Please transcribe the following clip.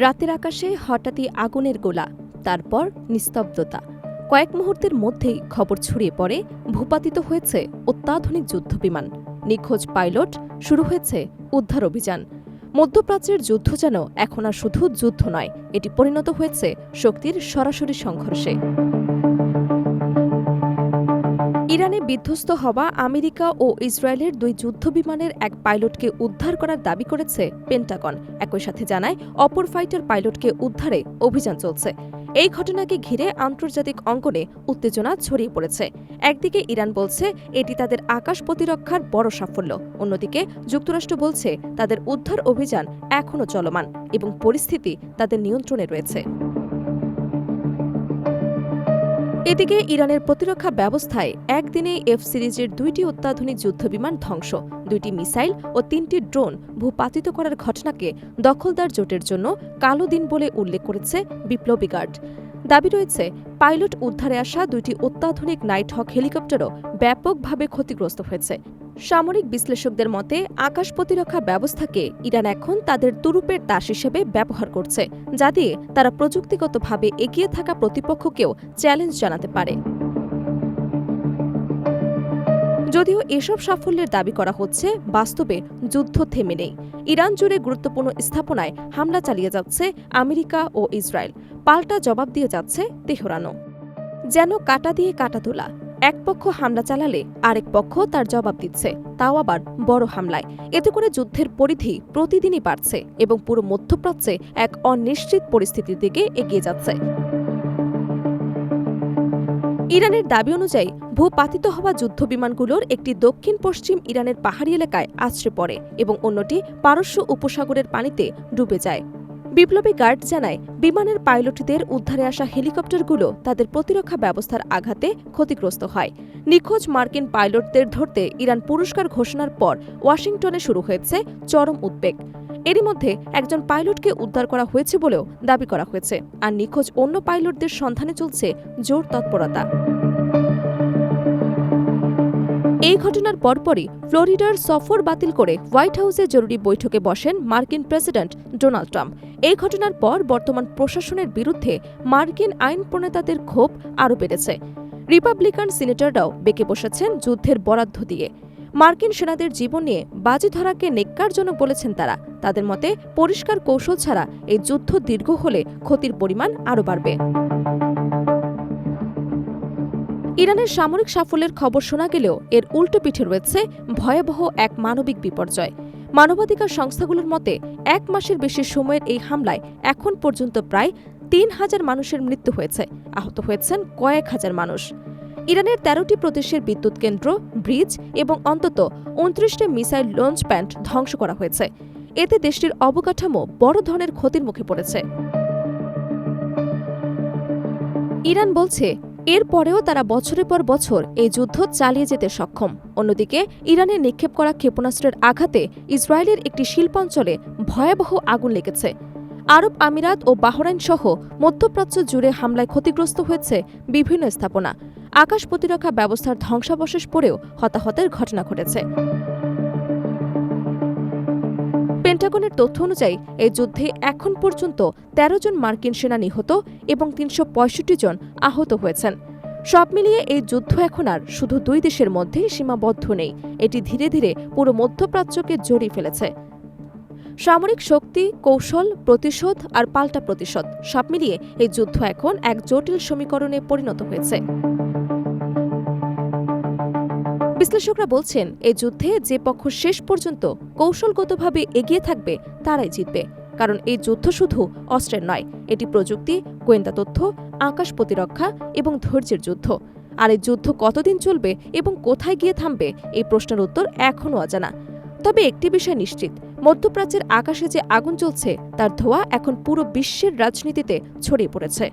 রাতের আকাশে হঠাৎই আগুনের গোলা, তারপর নিস্তব্ধতা। কয়েক মুহূর্তের মধ্যেই খবর ছড়িয়ে পড়ে ভূপাতিত হয়েছে অত্যাধুনিক যুদ্ধবিমান, নিখোঁজ পাইলট, শুরু হয়েছে উদ্ধার অভিযান। মধ্যপ্রাচ্যের যুদ্ধ যেন এখন আর শুধু যুদ্ধ নয়, এটি পরিণত হয়েছে শক্তির সরাসরি সংঘর্ষে। ইরানে বিধ্বস্ত হওয়া আমেরিকা ও ইসরায়েলের দুই যুদ্ধবিমানের এক পাইলটকে উদ্ধার করার দাবি করেছে পেন্টাগন। একই সাথে জানায় অপর ফাইটার পাইলটকে উদ্ধারে অভিযান চলছে। এই ঘটনাকে ঘিরে আন্তর্জাতিক অঙ্গনে উত্তেজনা ছড়িয়ে পড়েছে। একদিকে ইরান বলছে এটি তাদের আকাশ প্রতিরক্ষার বড় সাফল্য, অন্যদিকে যুক্তরাষ্ট্র বলছে তাদের উদ্ধার অভিযান এখনও চলমান এবং পরিস্থিতি তাদের নিয়ন্ত্রণে রয়েছে। এদিকে ইরানের প্রতিরক্ষা ব্যবস্থায় একদিনে এফ সিরিজের দুইটি অত্যাধুনিক যুদ্ধবিমান ধ্বংস, দুইটি মিসাইল ও 3টি ড্রোন ভূপাতিত করার ঘটনাকে দখলদার জোটের জন্য কালো দিন বলে উল্লেখ করেছে বিপ্লবী গার্ড। দাবি রয়েছে পাইলট উদ্ধারে আসা দুইটি অত্যাধুনিক নাইট হক হেলিকপ্টারও ব্যাপকভাবে ক্ষতিগ্রস্ত হয়েছে। সামরিক বিশ্লেষকদের মতে আকাশ প্রতিরক্ষা ব্যবস্থাকে ইরান এখন তাদের তুরুপের তাস হিসেবে ব্যবহার করছে, যা দিয়ে তারা প্রযুক্তিগতভাবে এগিয়ে থাকা প্রতিপক্ষকেও চ্যালেঞ্জ জানাতে পারে। যদিও এসব সাফল্যের দাবি করা হচ্ছে, বাস্তবে যুদ্ধ থেমে নেই। ইরান জুড়ে গুরুত্বপূর্ণ স্থাপনায় হামলা চালিয়ে যাচ্ছে আমেরিকা ও ইসরায়েল, পাল্টা জবাব দিয়ে যাচ্ছে তেহরানও। যেন কাঁটা দিয়ে কাঁটা তোলা, এক পক্ষ হামলা চালালে আরেক পক্ষ তার জবাব দিচ্ছে, তাও আবার বড় হামলায়। এতে করে যুদ্ধের পরিধি প্রতিদিনই বাড়ছে এবং পুরো মধ্যপ্রাচ্যে এক অনিশ্চিত পরিস্থিতির দিকে এগিয়ে যাচ্ছে। ইরানের দাবি অনুযায়ী ভূপাতিত হওয়া যুদ্ধবিমানগুলোর একটি দক্ষিণ পশ্চিম ইরানের পাহাড়ি এলাকায় আছড়ে পড়ে এবং অন্যটি পারস্য উপসাগরের পানিতে ডুবে যায়। বিপ্লবী গার্ড জানায় বিমানের পাইলটদের উদ্ধারে আসা হেলিকপ্টারগুলো তাদের প্রতিরক্ষা ব্যবস্থার আঘাতে ক্ষতিগ্রস্ত হয়। নিখোঁজ মার্কিন পাইলটদের ধরতে ইরান পুরস্কার ঘোষণার পর ওয়াশিংটনে শুরু হয়েছে চরম উদ্বেগ। এরই মধ্যে একজন পাইলটকে উদ্ধার করা হয়েছে বলেও দাবি করা হয়েছে, আর নিখোঁজ অন্য পাইলটদের সন্ধানে চলছে জোর তৎপরতা। এই ঘটনার পরপরই ফ্লোরিডার সফর বাতিল করে হোয়াইট হাউসে জরুরি বৈঠকে বসেন মার্কিন প্রেসিডেন্ট ডোনাল্ড ট্রাম্প। এই ঘটনার পর বর্তমান প্রশাসনের বিরুদ্ধে মার্কিন আইন প্রণেতাদের ক্ষোভ আরও বেড়েছে। রিপাবলিকান সিনেটররাও বেঁকে বসেছেন যুদ্ধের বরাদ্দ দিয়ে। মার্কিন সেনাদের জীবন নিয়ে বাজি ধরাকে নেক্কারজনক বলেছেন তারা। তাদের মতে পরিষ্কার কৌশল ছাড়া এই যুদ্ধ দীর্ঘ হলে ক্ষতির পরিমাণ আরও বাড়বে। ইরানের সামরিক সাফল্যের খবর শোনা গেলেও এর উল্টো পিঠে রয়েছে ভয়াবহ এক মানবিক বিপর্যয়। মানবাধিকার সংস্থাগুলোর মতে 1 মাসের বেশি সময়ের এই হামলায় এখন পর্যন্ত প্রায় 3000 মানুষের মৃত্যু হয়েছে, আহত হয়েছেন কয়েক হাজার মানুষ। ইরানের 13টি প্রদেশের বিদ্যুৎ কেন্দ্র, ব্রিজ এবং অন্তত 29টি মিসাইল লঞ্চ প্যাড ধ্বংস করা হয়েছে। এতে দেশটির অবকাঠামো বড় ধরনের ক্ষতির মুখে পড়েছে। ইরান বলছে এরপরেও তারা বছরের পর বছর এই যুদ্ধ চালিয়ে যেতে সক্ষম। অন্যদিকে ইরানের নিক্ষেপ করা ক্ষেপণাস্ত্রের আঘাতে ইসরায়েলের একটি শিল্পাঞ্চলে ভয়াবহ আগুন লেগেছে। আরব আমিরাত ও বাহরাইন সহ মধ্যপ্রাচ্য জুড়ে হামলায় ক্ষতিগ্রস্ত হয়েছে বিভিন্ন স্থাপনা। আকাশ প্রতিরক্ষা ব্যবস্থার ধ্বংসাবশেষ পড়েও হতাহতের ঘটনা ঘটেছে। পেন্টাগনের তথ্য অনুযায়ী এই যুদ্ধে এখন পর্যন্ত 13 জন মার্কিন সেনা নিহত এবং 365 জন আহত হয়েছেন। সব মিলিয়ে এই যুদ্ধ এখন আর শুধু দুই দেশের মধ্যে সীমাবদ্ধ নেই, এটি ধীরে ধীরে পুরো মধ্যপ্রাচ্যকে জড়িয়ে ফেলেছে। সামরিক শক্তি, কৌশল, প্রতিশোধ আর পাল্টা প্রতিশোধ, সব মিলিয়ে এই যুদ্ধ এখন এক জটিল সমীকরণে পরিণত হয়েছে। বিশ্লেষকরা বলছেন এই যুদ্ধে যে পক্ষ শেষ পর্যন্ত কৌশলগতভাবে এগিয়ে থাকবে তারাই জিতবে, কারণ এই যুদ্ধ শুধু অস্ত্রের নয়, এটি প্রযুক্তি, গোয়েন্দা তথ্য, আকাশ প্রতিরক্ষা এবং ধৈর্যের যুদ্ধ। আর এই যুদ্ধ কতদিন চলবে এবং কোথায় গিয়ে থামবে, এই প্রশ্নের উত্তর এখনও অজানা। তবে একটি বিষয় নিশ্চিত, মধ্যপ্রাচ্যের আকাশে যে আগুন জ্বলছে তার ধোঁয়া এখন পুরো বিশ্বের রাজনীতিতে ছড়িয়ে পড়েছে।